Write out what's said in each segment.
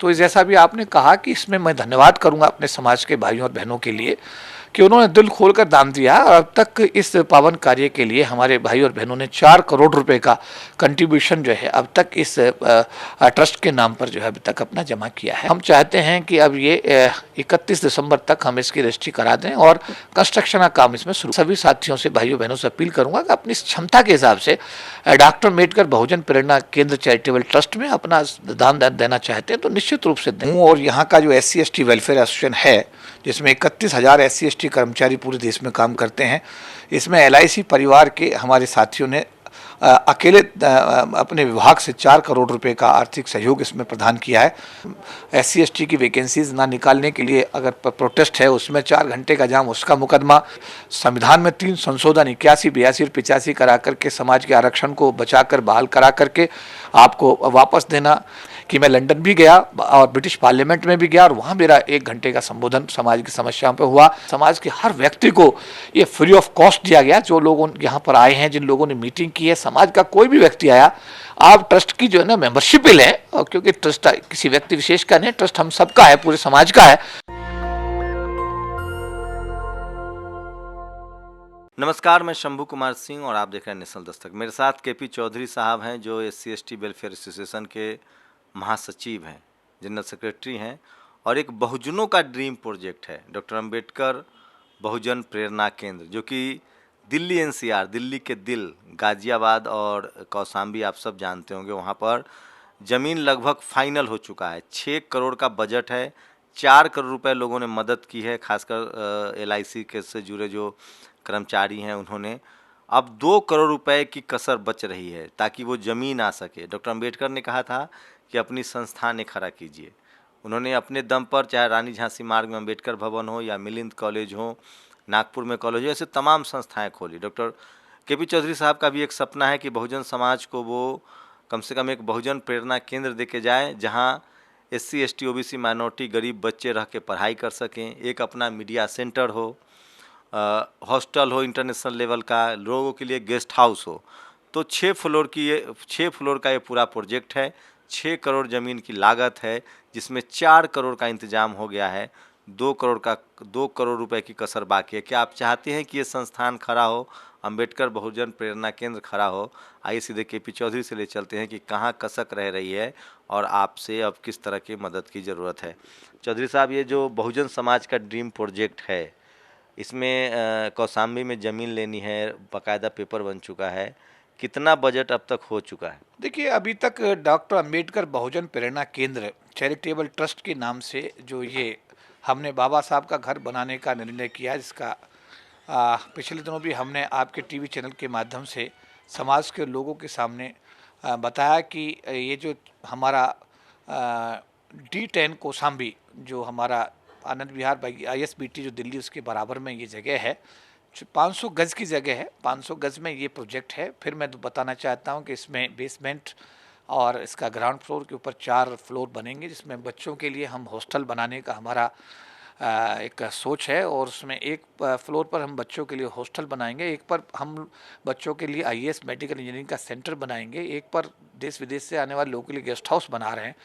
तो जैसा भी आपने कहा कि इसमें मैं धन्यवाद करूंगा अपने समाज के भाइयों और बहनों के लिए कि उन्होंने दिल खोलकर दान दिया और अब तक इस पावन कार्य के लिए हमारे भाई और बहनों ने 4 करोड़ रुपए का कंट्रीब्यूशन जो है अब तक इस ट्रस्ट के नाम पर जो है अभी तक अपना जमा किया है। हम चाहते हैं कि अब ये 31 दिसंबर तक हम इसकी रजिस्ट्री करा दें और कंस्ट्रक्शन का काम इसमें शुरू। सभी साथियों से भाइयों बहनों से अपील करूंगा कि अपनी क्षमता के हिसाब से डॉक्टर अम्बेडकर बहुजन प्रेरणा केंद्र चैरिटेबल ट्रस्ट में अपना दान देना चाहते हैं तो निश्चित रूप से दें। और यहाँ का जो SC/ST वेलफेयर एसोसिएशन है जिसमें 31,000 SC/ST कर्मचारी पूरे देश में काम करते हैं, इसमें LIC परिवार के हमारे साथियों ने अकेले अपने विभाग से 4 करोड़ रुपए का आर्थिक सहयोग इसमें प्रदान किया है। SC/ST की वैकेंसीज ना निकालने के लिए अगर प्रोटेस्ट है उसमें 4 घंटे का जाम, उसका मुकदमा, संविधान में 3 संशोधन 81, 82 और 85 करा करके समाज के आरक्षण को बचाकर बहाल करा करके आपको वापस देना। कि मैं लंदन भी गया और ब्रिटिश पार्लियामेंट में भी गया और वहाँ मेरा 1 घंटे का संबोधन समाज की समस्याओं पे हुआ। समाज के हर व्यक्ति को ये फ्री ऑफ कॉस्ट दिया गया। जो लोग यहाँ पर आए हैं, जिन लोगों ने मीटिंग की है, समाज का कोई भी व्यक्ति आया, आप ट्रस्ट की जो है ना मेंबरशिप भी लें, क्योंकि ट्रस्ट किसी व्यक्ति विशेष का नहीं, ट्रस्ट हम सबका है, पूरे समाज का है। नमस्कार, मैं शंभू कुमार सिंह और आप देख रहे हैं नेशनल दस्तक। मेरे साथ KP चौधरी साहब हैं जो SC/ST वेलफेयर एसोसिएशन के महासचिव हैं, जनरल सेक्रेटरी हैं और एक बहुजनों का ड्रीम प्रोजेक्ट है डॉक्टर अम्बेडकर बहुजन प्रेरणा केंद्र, जो कि दिल्ली NCR, दिल्ली के दिल गाजियाबाद और कौशाम्बी आप सब जानते होंगे, वहाँ पर ज़मीन लगभग फाइनल हो चुका है। 6 करोड़ का बजट है, 4 करोड़ रुपए लोगों ने मदद की है, खासकर LIC के से जुड़े जो कर्मचारी हैं उन्होंने। अब 2 करोड़ रुपए की कसर बच रही है ताकि वो ज़मीन आ सके। डॉक्टर अम्बेडकर ने कहा था कि अपनी संस्थान ने खड़ा कीजिए। उन्होंने अपने दम पर, चाहे रानी झांसी मार्ग में अम्बेडकर भवन हो या मिलिंद कॉलेज हो, नागपुर में कॉलेज हो, ऐसे तमाम संस्थाएं खोली। डॉक्टर KP चौधरी साहब का भी एक सपना है कि बहुजन समाज को वो कम से कम एक बहुजन प्रेरणा केंद्र देके जाएं जहां SC/ST OBC माइनॉरिटी गरीब बच्चे रह के पढ़ाई कर सकें, एक अपना मीडिया सेंटर हो, हॉस्टल हो इंटरनेशनल लेवल का, लोगों के लिए गेस्ट हाउस हो। तो 6 फ्लोर का ये पूरा प्रोजेक्ट है। 6 करोड़ ज़मीन की लागत है, जिसमें 4 करोड़ का इंतजाम हो गया है। 2 करोड़ रुपए की कसर बाकी है। क्या आप चाहते हैं कि ये संस्थान खड़ा हो, अम्बेडकर बहुजन प्रेरणा केंद्र खड़ा हो? आइए सीधे KP चौधरी से ले चलते हैं कि कहाँ कसक रह रही है और आपसे अब किस तरह की मदद की ज़रूरत है। चौधरी साहब, ये जो बहुजन समाज का ड्रीम प्रोजेक्ट है, इसमें कौशाम्बी में ज़मीन लेनी है, बाकायदा पेपर बन चुका है, कितना बजट अब तक हो चुका है? देखिए, अभी तक डॉक्टर अम्बेडकर बहुजन प्रेरणा केंद्र चैरिटेबल ट्रस्ट के नाम से जो ये हमने बाबा साहब का घर बनाने का निर्णय किया, जिसका पिछले दिनों भी हमने आपके TV चैनल के माध्यम से समाज के लोगों के सामने बताया कि ये जो हमारा D10 कौशाम्बी, जो हमारा आनंद विहार ISBT जो दिल्ली, उसके बराबर में ये जगह है, 500 गज़ की जगह है। 500 गज़ में ये प्रोजेक्ट है। फिर मैं तो बताना चाहता हूँ कि इसमें बेसमेंट और इसका ग्राउंड फ्लोर के ऊपर 4 फ्लोर बनेंगे, जिसमें बच्चों के लिए हम हॉस्टल बनाने का हमारा एक सोच है। और उसमें एक फ्लोर पर हम बच्चों के लिए हॉस्टल बनाएंगे, एक पर हम बच्चों के लिए IAS मेडिकल इंजीनियरिंग का सेंटर बनाएंगे, एक पर देश विदेश से आने वाले लोगों के लिए गेस्ट हाउस बना रहे हैं,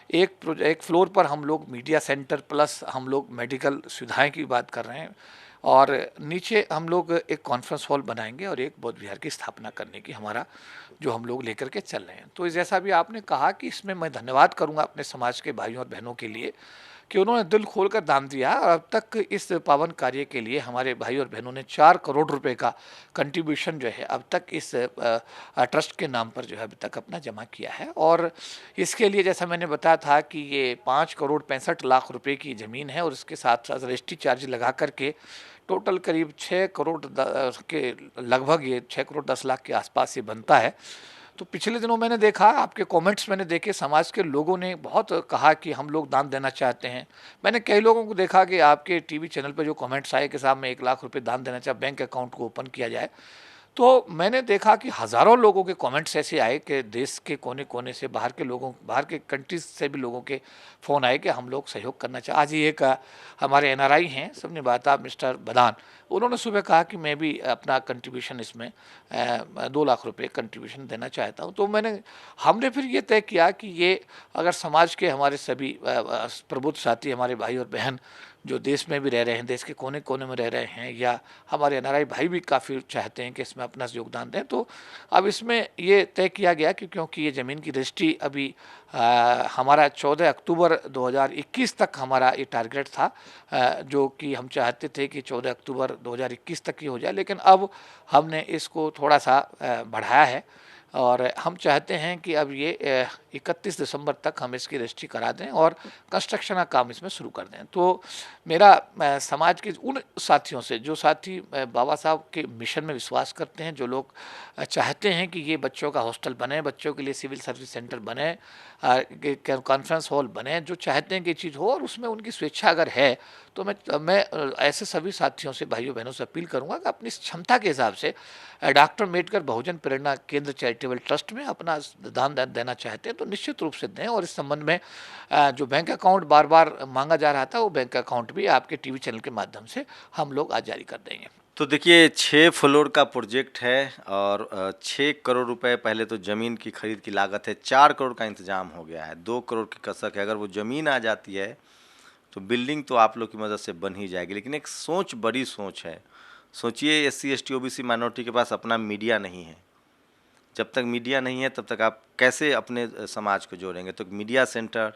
एक फ्लोर पर हम लोग मीडिया सेंटर प्लस हम लोग मेडिकल सुविधाएं की बात कर रहे हैं, और नीचे हम लोग एक कॉन्फ्रेंस हॉल बनाएंगे और एक बौद्ध विहार की स्थापना करने की हमारा जो हम लोग लेकर के चल रहे हैं। तो जैसा भी आपने कहा कि इसमें मैं धन्यवाद करूंगा अपने समाज के भाइयों और बहनों के लिए कि उन्होंने दिल खोलकर दान दिया और अब तक इस पावन कार्य के लिए हमारे भाई और बहनों ने 4 करोड़ रुपए का कंट्रीब्यूशन जो है अब तक इस ट्रस्ट के नाम पर जो है अभी तक अपना जमा किया है। और इसके लिए जैसा मैंने बताया था कि ये 5 करोड़ 65 लाख रुपए की ज़मीन है और इसके साथ साथ रजिस्ट्री चार्ज लगा करके टोटल करीब 6 करोड़ के लगभग ये 6 करोड़ 10 लाख के आसपास ये बनता है। तो पिछले दिनों मैंने देखा, आपके कमेंट्स मैंने देखे, समाज के लोगों ने बहुत कहा कि हम लोग दान देना चाहते हैं। मैंने कई लोगों को देखा कि आपके TV चैनल पर जो कमेंट्स आए कि साहब मैं 1 लाख रुपए दान देना चाहता, बैंक अकाउंट को ओपन किया जाए। तो मैंने देखा कि हज़ारों लोगों के कमेंट्स ऐसे आए कि देश के कोने कोने से, बाहर के लोगों, बाहर के कंट्रीज से भी लोगों के फ़ोन आए कि हम लोग सहयोग करना चाहे। आज ही एक हमारे एनआरआई हैं, सबने बात, मिस्टर बदान, उन्होंने सुबह कहा कि मैं भी अपना कंट्रीब्यूशन इसमें 2 लाख रुपए कंट्रीब्यूशन देना चाहता हूँ। तो हमने फिर ये तय किया कि ये अगर समाज के हमारे सभी प्रबुद्ध साथी, हमारे भाई और बहन जो देश में भी रह रहे हैं, देश के कोने कोने में रह रहे हैं, या हमारे एनआरआई भाई भी काफ़ी चाहते हैं कि इसमें अपना योगदान दें, तो अब इसमें ये तय किया गया कि क्योंकि ये ज़मीन की रजिस्ट्री अभी हमारा 14 अक्टूबर 2021 तक हमारा ये टारगेट था, जो कि हम चाहते थे कि 14 अक्टूबर 2021 तक ही हो जाए, लेकिन अब हमने इसको थोड़ा सा बढ़ाया है और हम चाहते हैं कि अब ये 31 दिसंबर तक हम इसकी रजिस्ट्री करा दें और कंस्ट्रक्शन का काम इसमें शुरू कर दें। तो मेरा समाज के उन साथियों से, जो साथी बाबा साहब के मिशन में विश्वास करते हैं, जो लोग चाहते हैं कि ये बच्चों का हॉस्टल बने, बच्चों के लिए सिविल सर्विस सेंटर बने, कॉन्फ्रेंस हॉल बने, जो चाहते हैं कि ये चीज़ हो और उसमें उनकी स्वेच्छा अगर है, तो मैं ऐसे सभी साथियों से, भाइयों बहनों से अपील करूंगा कि अपनी क्षमता के हिसाब से डॉक्टर अम्बेडकर बहुजन प्रेरणा केंद्र चैरिटेबल ट्रस्ट में अपना दान देना चाहते हैं तो निश्चित रूप से दें। और इस संबंध में जो बैंक अकाउंट बार बार मांगा जा रहा था, वो बैंक अकाउंट भी आपके टीवी चैनल के माध्यम से हम लोग आज जारी कर देंगे। तो देखिए 6 फ्लोर का प्रोजेक्ट है और 6 करोड़ रुपए पहले तो ज़मीन की खरीद की लागत है, 4 करोड़ का इंतजाम हो गया है, 2 करोड़ की कसक है। अगर वो ज़मीन आ जाती है तो बिल्डिंग तो आप लोग की मदद से बन ही जाएगी, लेकिन एक सोच, बड़ी सोच है। सोचिए SC ST OBC माइनॉरिटी के पास अपना मीडिया नहीं है। जब तक मीडिया नहीं है तब तक आप कैसे अपने समाज को जोड़ेंगे? तो मीडिया सेंटर,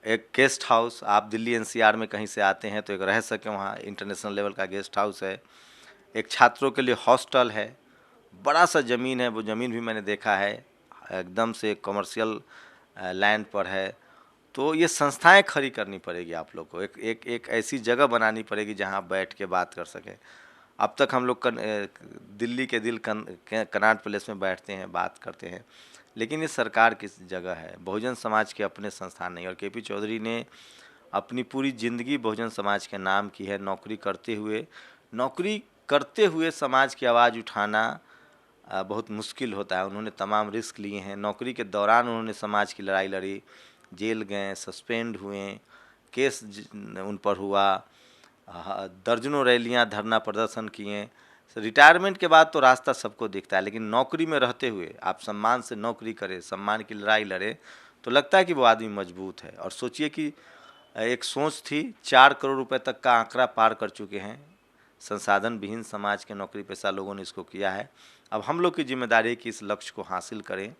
एक गेस्ट हाउस, आप दिल्ली NCR में कहीं से आते हैं तो एक रह सकें वहाँ, इंटरनेशनल लेवल का गेस्ट हाउस है, एक छात्रों के लिए हॉस्टल है, बड़ा सा ज़मीन है, वो ज़मीन भी मैंने देखा है, एकदम से कमर्शियल लैंड पर है। तो ये संस्थाएं खड़ी करनी पड़ेगी आप लोग को, एक ऐसी जगह बनानी पड़ेगी जहां आप बैठ के बात कर सकें। अब तक हम लोग दिल्ली के दिल कनॉट प्लेस में बैठते हैं, बात करते हैं, लेकिन ये सरकार की जगह है, बहुजन समाज के अपने संस्थान नहीं। और KP चौधरी ने अपनी पूरी ज़िंदगी बहुजन समाज के नाम की है। नौकरी करते हुए समाज की आवाज़ उठाना बहुत मुश्किल होता है। उन्होंने तमाम रिस्क लिए हैं। नौकरी के दौरान उन्होंने समाज की लड़ाई लड़ी, जेल गए, सस्पेंड हुए, केस उन पर हुआ, दर्जनों रैलियां, धरना प्रदर्शन किए। रिटायरमेंट के बाद तो रास्ता सबको दिखता है, लेकिन नौकरी में रहते हुए आप सम्मान से नौकरी करें, सम्मान की लड़ाई लड़े, तो लगता है कि वो आदमी मजबूत है। और सोचिए कि एक सोच थी, 4 करोड़ रुपए तक का आंकड़ा पार कर चुके हैं। संसाधन विहीन समाज के नौकरी पेशा लोगों ने इसको किया है। अब हम लोग की जिम्मेदारी है कि इस लक्ष्य को हासिल करें,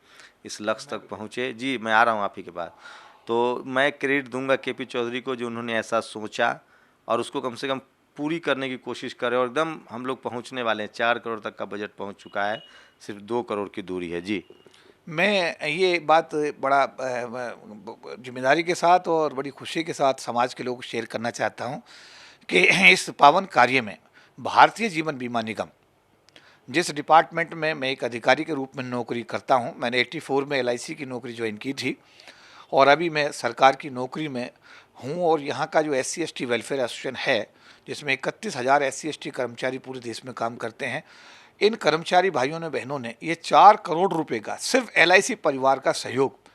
इस लक्ष्य तक पहुँचे। जी, मैं आ रहा हूँ आप ही के पास। तो मैं क्रेडिट दूंगा KP चौधरी को, जो उन्होंने ऐसा सोचा और उसको कम से कम पूरी करने की कोशिश करें। और एकदम हम लोग पहुंचने वाले हैं, 4 करोड़ तक का बजट पहुंच चुका है, सिर्फ 2 करोड़ की दूरी है। जी, मैं ये बात बड़ा जिम्मेदारी के साथ और बड़ी खुशी के साथ समाज के लोग शेयर करना चाहता हूँ कि इस पावन कार्य में भारतीय जीवन बीमा निगम, जिस डिपार्टमेंट में मैं एक अधिकारी के रूप में नौकरी करता हूँ, मैंने 84 में LIC की नौकरी ज्वाइन की थी और अभी मैं सरकार की नौकरी में हूँ। और यहाँ का जो SC ST वेलफेयर एसोसिएशन है, जिसमें 31,000 SC ST कर्मचारी पूरे देश में काम करते हैं, इन कर्मचारी भाइयों ने, बहनों ने ये 4 करोड़ रुपए का सिर्फ LIC परिवार का सहयोग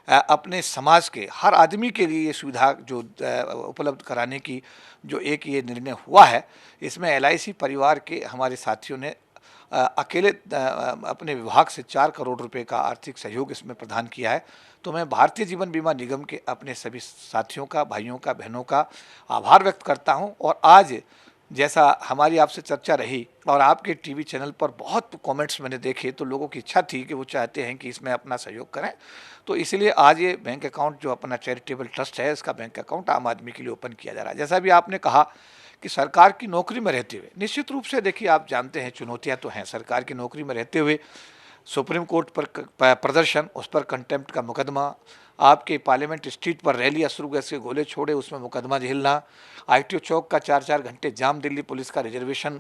अपने समाज के हर आदमी के लिए ये सुविधा जो उपलब्ध कराने की जो एक ये निर्णय हुआ है, इसमें LIC परिवार के हमारे साथियों ने अकेले अपने विभाग से 4 करोड़ रुपए का आर्थिक सहयोग इसमें प्रदान किया है। तो मैं भारतीय जीवन बीमा निगम के अपने सभी साथियों का, भाइयों का, बहनों का आभार व्यक्त करता हूं। और आज जैसा हमारी आपसे चर्चा रही और आपके टीवी चैनल पर बहुत कमेंट्स मैंने देखे, तो लोगों की इच्छा थी कि वो चाहते हैं कि इसमें अपना सहयोग करें, तो इसलिए आज ये बैंक अकाउंट जो अपना चैरिटेबल ट्रस्ट है, इसका बैंक अकाउंट आम आदमी के लिए ओपन किया जा रहा है। जैसा भी आपने कहा कि सरकार की नौकरी में रहते हुए, निश्चित रूप से देखिए, आप जानते हैं चुनौतियां तो हैं। सरकार की नौकरी में रहते हुए सुप्रीम कोर्ट पर प्रदर्शन, उस पर कंटेम्प्ट का मुकदमा, आपके पार्लियामेंट स्ट्रीट पर रैली, अश्रु गैस के गोले छोड़े, उसमें मुकदमा झेलना, ITO चौक का 4-4 घंटे जाम, दिल्ली पुलिस का रिजर्वेशन,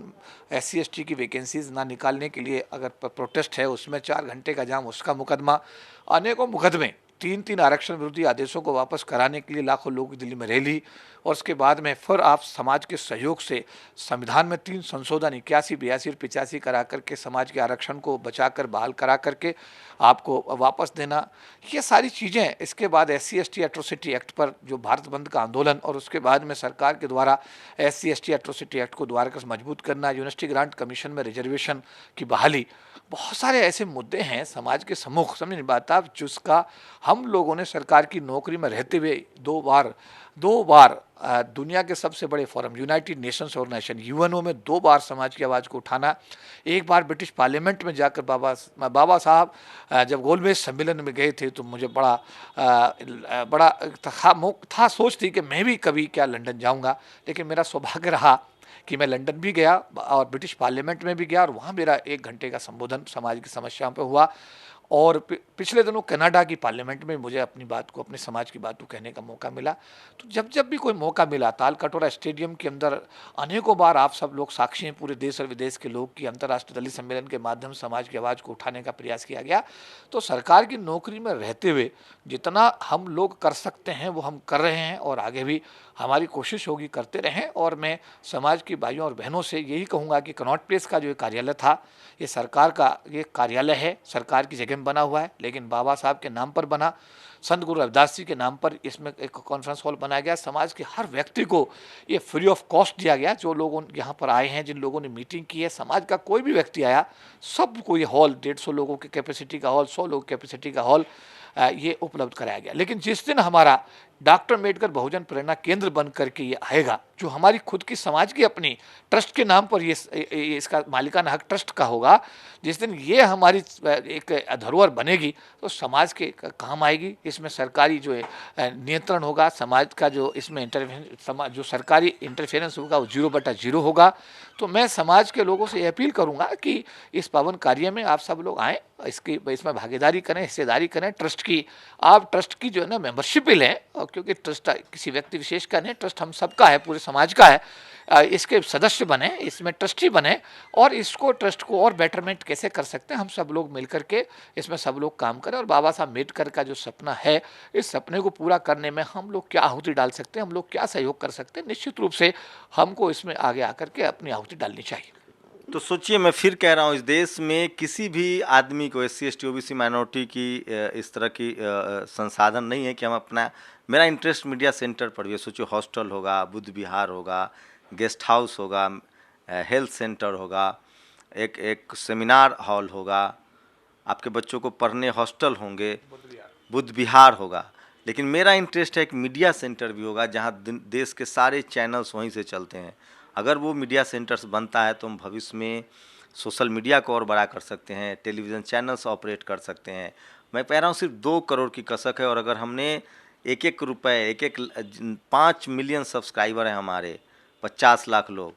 SC ST की वैकेंसीज ना निकालने के लिए अगर प्रोटेस्ट है, उसमें 4 घंटे का जाम, उसका मुकदमा, अनेकों मुकदमे 3-3 आरक्षण विरोधी आदेशों को वापस कराने के लिए लाखों लोग दिल्ली में रैली, और उसके बाद में फिर आप समाज के सहयोग से संविधान में 3 संशोधन 81, 82 और 85 करा करके समाज के आरक्षण को बचाकर बहाल करा करके आपको वापस देना, ये सारी चीज़ें। इसके बाद SC/ST एट्रोसिटी एक्ट पर जो भारत बंद का आंदोलन, और उसके बाद में सरकार के द्वारा SC/ST एट्रोसिटी एक्ट को दोबारा से मजबूत करना, यूनिवर्सिटी ग्रांट कमीशन में रिजर्वेशन की बहाली, बहुत सारे ऐसे मुद्दे हैं समाज के सम्मुख, समझ नहीं बात आप, जिसका हम लोगों ने सरकार की नौकरी में रहते हुए दो बार दुनिया के सबसे बड़े forum United Nations Organization UNO में 2 बार समाज की आवाज़ को उठाना, एक बार ब्रिटिश पार्लियामेंट में जाकर बाबा साहब जब गोलमेज सम्मेलन में गए थे तो मुझे बड़ा था सोच थी कि मैं भी कभी क्या लंदन जाऊंगा, लेकिन मेरा सौभाग्य रहा कि मैं लंदन भी गया और ब्रिटिश पार्लियामेंट में भी गया, और वहाँ मेरा 1 घंटे का संबोधन समाज की समस्याओं पे हुआ। और पिछले दिनों कनाडा की पार्लियामेंट में मुझे अपनी बात को, अपने समाज की बात को कहने का मौका मिला। तो जब भी कोई मौका मिला, तालकटोरा स्टेडियम के अंदर अनेकों बार आप सब लोग साक्षी हैं, पूरे देश और विदेश के लोग, की अंतर्राष्ट्रीय दलित सम्मेलन के माध्यम से समाज की आवाज़ को उठाने का प्रयास किया गया। तो सरकार की नौकरी में रहते हुए जितना हम लोग कर सकते हैं वो हम कर रहे हैं, और आगे भी हमारी कोशिश होगी करते रहें। और मैं समाज की भाइयों और बहनों से यही कहूँगा कि कनॉट प्लेस का जो कार्यालय था, ये सरकार का ये कार्यालय है, सरकार की जगह में बना हुआ है, लेकिन बाबा साहब के नाम पर बना, संत गुरु रविदास जी के नाम पर इसमें एक कॉन्फ्रेंस हॉल बनाया गया। समाज के हर व्यक्ति को ये फ्री ऑफ कॉस्ट दिया गया। जो लोग यहाँ पर आए हैं, जिन लोगों ने मीटिंग की है, समाज का कोई भी व्यक्ति आया, सबको ये हॉल 150 लोगों की कैपेसिटी का हॉल, 100 लोग कैपेसिटी का हॉल ये उपलब्ध कराया गया। लेकिन जिस दिन हमारा डॉक्टर अम्बेडकर बहुजन प्रेरणा केंद्र बन करके ये आएगा, जो हमारी खुद की समाज की अपनी ट्रस्ट के नाम पर ये इसका मालिकाना हक ट्रस्ट का होगा, जिस दिन ये हमारी एक धरोहर बनेगी तो समाज के काम आएगी। इसमें सरकारी जो है नियंत्रण होगा, समाज का जो इसमें जो सरकारी इंटरफेरेंस होगा वो 0/0 होगा। तो मैं समाज के लोगों से ये अपील करूंगा कि इस पावन कार्य में आप सब लोग आएँ, इसमें भागीदारी करें, हिस्सेदारी करें। ट्रस्ट की आप ट्रस्ट की जो है ना मेंबरशिप ही लें, क्योंकि ट्रस्ट किसी व्यक्ति विशेष का नहीं, ट्रस्ट हम सबका है, पूरे समाज का है। इसके सदस्य बने, इसमें ट्रस्टी बने, और इसको ट्रस्ट को और बेटरमेंट कैसे कर सकते हैं, हम सब लोग मिलकर के इसमें सब लोग काम करें। और बाबा साहब अम्बेडकर का जो सपना है, इस सपने को पूरा करने में हम लोग क्या आहुति डाल सकते हैं, हम लोग क्या सहयोग कर सकते हैं, निश्चित रूप से हमको इसमें आगे आकर के अपनी आहुति डालनी चाहिए। तो सोचिए, मैं फिर कह रहा हूँ, इस देश में किसी भी आदमी को SC ST OBC माइनॉरिटी की इस तरह की संसाधन नहीं है कि हम अपना, मेरा इंटरेस्ट मीडिया सेंटर पर भी है। सोचिए, हॉस्टल होगा, बुद्ध विहार होगा, गेस्ट हाउस होगा, हेल्थ सेंटर होगा, एक सेमिनार हॉल होगा, आपके बच्चों को पढ़ने हॉस्टल होंगे, बुद्ध विहार होगा। लेकिन मेरा इंटरेस्ट है एक मीडिया सेंटर भी होगा, जहाँ देश के सारे चैनल्स वहीं से चलते हैं। अगर वो मीडिया सेंटर्स बनता है तो हम भविष्य में सोशल मीडिया को और बड़ा कर सकते हैं, टेलीविज़न चैनल्स ऑपरेट कर सकते हैं। मैं कह रहा हूँ सिर्फ 2 करोड़ की कसक है, और अगर हमने एक रुपये 5 मिलियन सब्सक्राइबर हैं हमारे, 50 लाख लोग,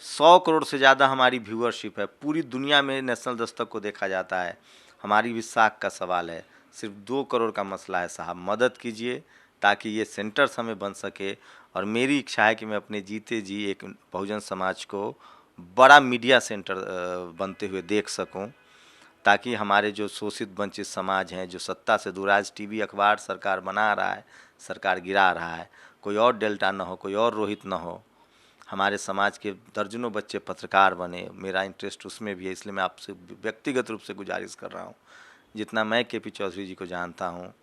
100 करोड़ से ज़्यादा हमारी व्यूअरशिप है, पूरी दुनिया में नेशनल दस्तक को देखा जाता है। हमारी भी साख का सवाल है, सिर्फ 2 करोड़ का मसला है। साहब मदद कीजिए ताकि ये सेंटर्स हमें बन सके। और मेरी इच्छा है कि मैं अपने जीते जी एक बहुजन समाज को बड़ा मीडिया सेंटर बनते हुए देख सकूं, ताकि हमारे जो शोषित वंचित समाज हैं, जो सत्ता से दूर, आज TV अखबार सरकार बना रहा है, सरकार गिरा रहा है, कोई और डेल्टा ना हो, कोई और रोहित ना हो, हमारे समाज के दर्जनों बच्चे पत्रकार बने। मेरा इंटरेस्ट उसमें भी है, इसलिए मैं आपसे व्यक्तिगत रूप से गुजारिश कर रहा हूँ, जितना मैं KP चौधरी जी को जानता हूँ,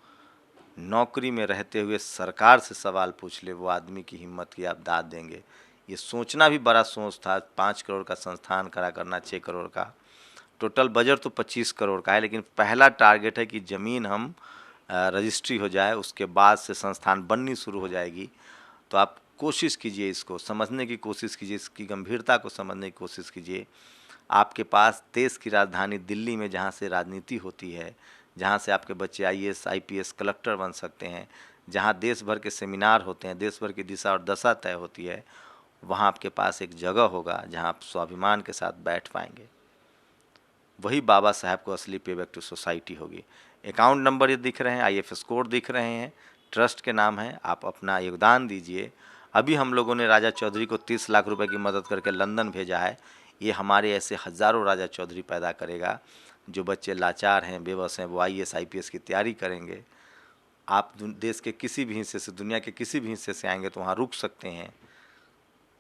नौकरी में रहते हुए सरकार से सवाल पूछ ले, वो आदमी की हिम्मत की आप दाद देंगे। ये सोचना भी बड़ा सोच था। 5 करोड़ का संस्थान खड़ा करना, 6 करोड़ का टोटल बजट तो 25 करोड़ का है, लेकिन पहला टारगेट है कि ज़मीन हम रजिस्ट्री हो जाए, उसके बाद से संस्थान बननी शुरू हो जाएगी। तो आप कोशिश कीजिए, इसको समझने की कोशिश कीजिए, इसकी गंभीरता को समझने की कोशिश कीजिए। आपके पास देश की राजधानी दिल्ली में, जहाँ से राजनीति होती है, जहाँ से आपके बच्चे IAS IPS कलेक्टर बन सकते हैं, जहाँ देश भर के सेमिनार होते हैं, देश भर की दिशा और दशा तय होती है, वहाँ आपके पास एक जगह होगा जहाँ आप स्वाभिमान के साथ बैठ पाएंगे। वही बाबा साहब को असली पे बैक टू सोसाइटी होगी। अकाउंट नंबर ये दिख रहे हैं, IFS कोड दिख रहे हैं, ट्रस्ट के नाम है, आप अपना योगदान दीजिए। अभी हम लोगों ने राजा चौधरी को 30 लाख रुपए की मदद करके लंदन भेजा है। ये हमारे ऐसे हज़ारों राजा चौधरी पैदा करेगा। जो बच्चे लाचार हैं, बेबस हैं, वो IAS IPS की तैयारी करेंगे, आप देश के किसी भी हिस्से से, दुनिया के किसी भी हिस्से से आएंगे तो वहाँ रुक सकते हैं।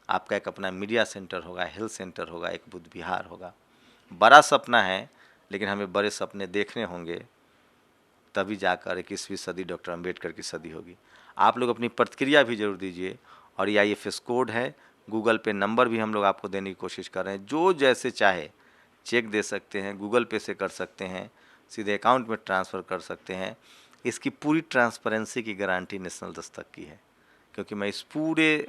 आपका एक अपना मीडिया सेंटर होगा, हेल्थ सेंटर होगा, एक बुद्ध विहार होगा। बड़ा सपना है, लेकिन हमें बड़े सपने देखने होंगे, तभी जाकर 21वीं सदी डॉक्टर अंबेडकर की सदी होगी। आप लोग अपनी प्रतिक्रिया भी जरूर दीजिए, और ये IFS कोड है, गूगल पे नंबर भी हम लोग आपको देने की कोशिश कर रहे हैं। जो जैसे चाहे चेक दे सकते हैं, गूगल पे से कर सकते हैं, सीधे अकाउंट में ट्रांसफ़र कर सकते हैं। इसकी पूरी ट्रांसपेरेंसी की गारंटी नेशनल दस्तक की है, क्योंकि मैं इस पूरे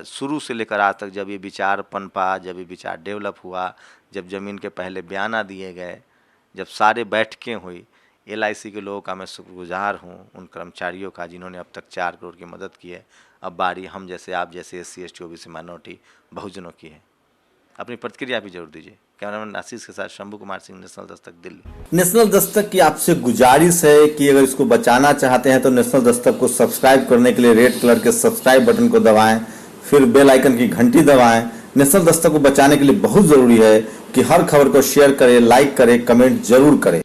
शुरू से लेकर आज तक, जब ये विचार पनपा, जब ये विचार डेवलप हुआ, जब ज़मीन के पहले बयाना दिए गए, जब सारे बैठकें हुई, LIC के लोगों का मैं शुक्रगुजार हूँ, उन कर्मचारियों का जिन्होंने अब तक 4 करोड़ की मदद की है। अब बारी हम जैसे, आप जैसे SC ST OBC माइनॉरिटी बहुजनों की है। अपनी प्रतिक्रिया भी जरूर दीजिए। कैमरामैन आशीष के साथ शंभू कुमार सिंह, नेशनल दस्तक, दिल्ली। नेशनल दस्तक की आपसे गुजारिश है कि अगर इसको बचाना चाहते हैं तो नेशनल दस्तक को सब्सक्राइब करने के लिए रेड कलर के सब्सक्राइब बटन को दबाएं, फिर बेल आइकन की घंटी दबाएं। नेशनल दस्तक को बचाने के लिए बहुत ज़रूरी है कि हर खबर को शेयर करें, लाइक करें, कमेंट जरूर करें।